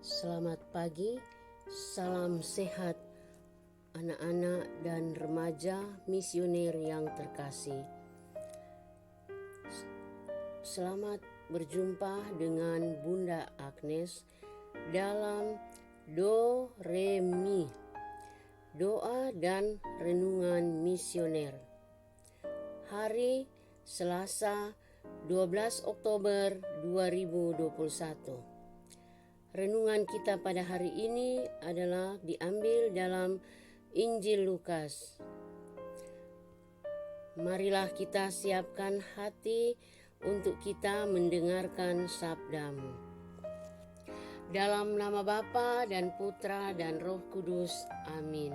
Selamat pagi, salam sehat anak-anak dan remaja misioner yang terkasih. Selamat berjumpa dengan Bunda Agnes dalam Do Re Mi, doa dan renungan misioner. Hari Selasa 12 Oktober 2021. Renungan kita pada hari ini adalah diambil dalam Injil Lukas. Marilah kita siapkan hati untuk kita mendengarkan sabda-Mu. Dalam nama Bapa dan Putra dan Roh Kudus. Amin.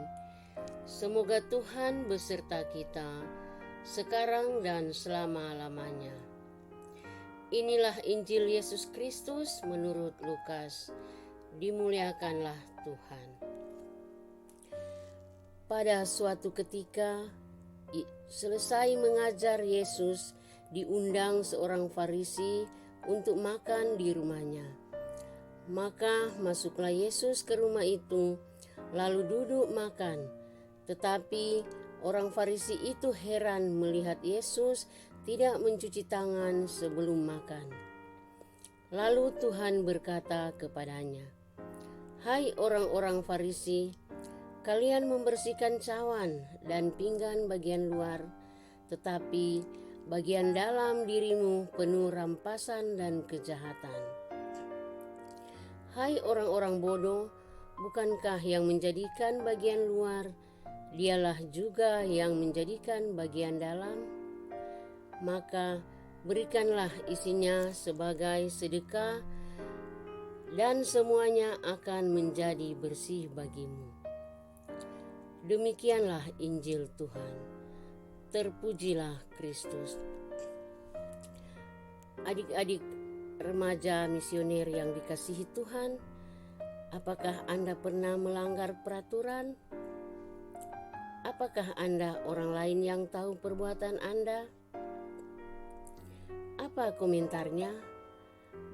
Semoga Tuhan beserta kita sekarang dan selama-lamanya. Inilah Injil Yesus Kristus menurut Lukas. Dimuliakanlah Tuhan. Pada suatu ketika, selesai mengajar, Yesus diundang seorang Farisi untuk makan di rumahnya. Maka masuklah Yesus ke rumah itu, lalu duduk makan. Tetapi orang Farisi itu heran melihat Yesus tidak mencuci tangan sebelum makan. Lalu Tuhan berkata kepadanya, "Hai orang-orang Farisi, kalian membersihkan cawan dan pinggan bagian luar, tetapi bagian dalam dirimu penuh rampasan dan kejahatan. Hai orang-orang bodoh, bukankah yang menjadikan bagian luar, dialah juga yang menjadikan bagian dalam? Maka berikanlah isinya sebagai sedekah, dan semuanya akan menjadi bersih bagimu." Demikianlah Injil Tuhan. Terpujilah Kristus. Adik-adik remaja misioner yang dikasihi Tuhan, apakah Anda pernah melanggar peraturan? Apakah Anda orang lain yang tahu perbuatan Anda? Apa komentarnya?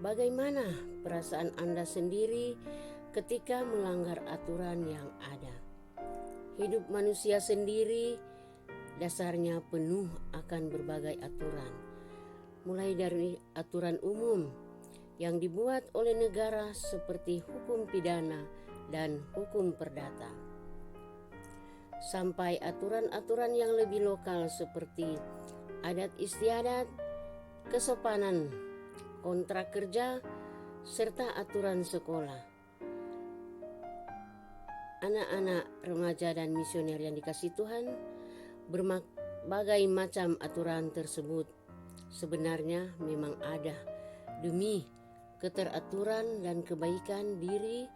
Bagaimana perasaan Anda sendiri ketika melanggar aturan yang ada? Hidup manusia sendiri dasarnya penuh akan berbagai aturan, mulai dari aturan umum yang dibuat oleh negara seperti hukum pidana dan hukum perdata, sampai aturan-aturan yang lebih lokal seperti adat istiadat, kesopanan, kontrak kerja, serta aturan sekolah. Anak-anak remaja dan misioner yang dikasihi Tuhan, berbagai macam aturan tersebut sebenarnya memang ada demi keteraturan dan kebaikan diri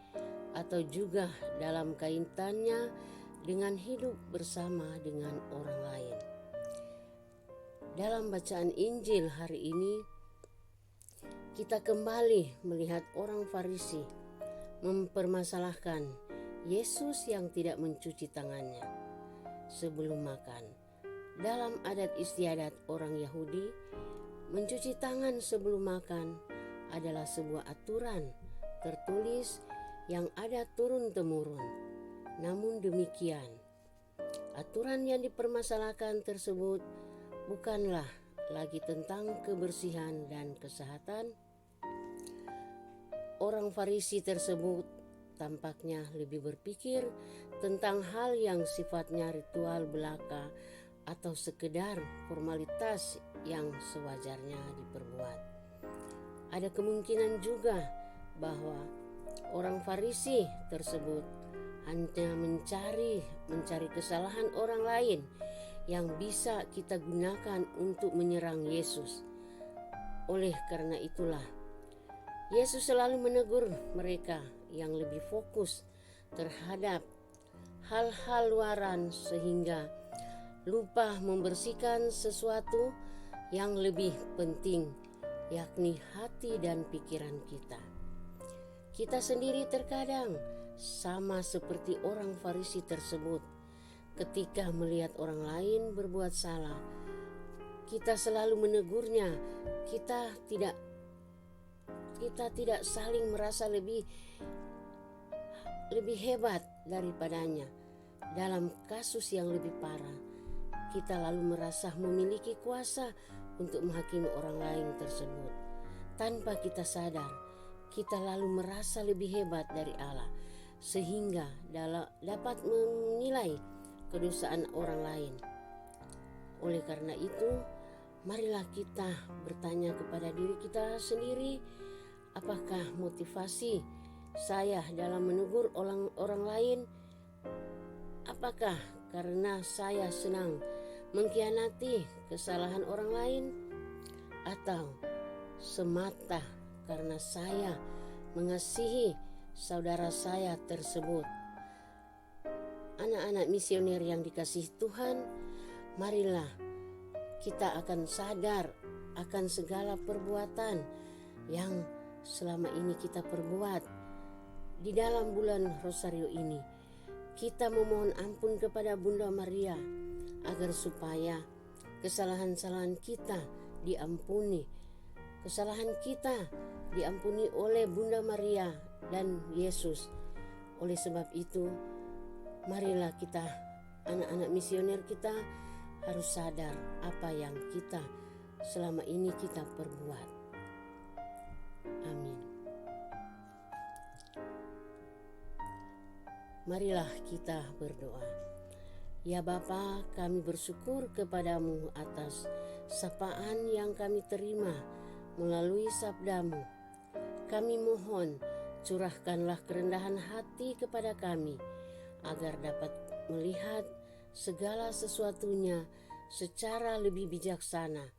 atau juga dalam kaitannya dengan hidup bersama dengan orang lain. Dalam bacaan Injil hari ini, kita kembali melihat orang Farisi mempermasalahkan Yesus yang tidak mencuci tangannya sebelum makan. Dalam adat istiadat orang Yahudi, mencuci tangan sebelum makan adalah sebuah aturan tertulis yang ada turun-temurun. Namun demikian, aturan yang dipermasalahkan tersebut bukanlah lagi tentang kebersihan dan kesehatan. Orang Farisi tersebut tampaknya lebih berpikir tentang hal yang sifatnya ritual belaka atau sekedar formalitas yang sewajarnya diperbuat. Ada kemungkinan juga bahwa orang Farisi tersebut hanya mencari kesalahan orang lain yang bisa kita gunakan untuk menyerang Yesus. Oleh karena itulah, Yesus selalu menegur mereka yang lebih fokus terhadap hal-hal luaran sehingga lupa membersihkan sesuatu yang lebih penting, yakni hati dan pikiran kita. Kita sendiri terkadang sama seperti orang Farisi tersebut. Ketika melihat orang lain berbuat salah, kita selalu menegurnya. Kita tidak kita tidak saling merasa lebih hebat daripadanya. Dalam kasus yang lebih parah, kita lalu merasa memiliki kuasa untuk menghakimi orang lain tersebut. Tanpa kita sadar, kita lalu merasa lebih hebat dari Allah, sehingga dapat menilai kedosaan orang lain. Oleh karena itu, marilah kita bertanya kepada diri kita sendiri, apakah motivasi saya dalam menegur orang lain? Apakah karena saya senang mengkhianati kesalahan orang lain, atau semata karena saya mengasihi saudara saya tersebut? Anak-anak misioner yang dikasihi Tuhan, marilah kita akan sadar akan segala perbuatan yang selama ini kita perbuat. Di dalam bulan Rosario ini, kita memohon ampun kepada Bunda Maria agar supaya kesalahan-kesalahan kita diampuni. Kesalahan kita diampuni oleh Bunda Maria dan Yesus. Oleh sebab itu, marilah kita, anak-anak misioner, kita harus sadar apa yang kita selama ini kita perbuat. Amin. Marilah kita berdoa. Ya Bapa, kami bersyukur kepadamu atas sapaan yang kami terima melalui sabdamu. Kami mohon, curahkanlah kerendahan hati kepada kami, agar dapat melihat segala sesuatunya secara lebih bijaksana.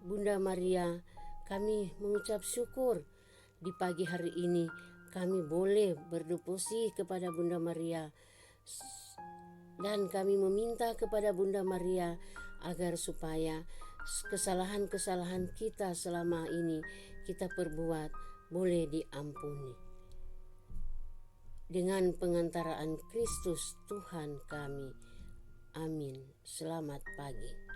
Bunda Maria, kami mengucap syukur di pagi hari ini kami boleh berdeposi kepada Bunda Maria, dan kami meminta kepada Bunda Maria agar supaya kesalahan-kesalahan kita selama ini kita perbuat boleh diampuni. Dengan pengantaraan Kristus Tuhan kami. Amin. Selamat pagi.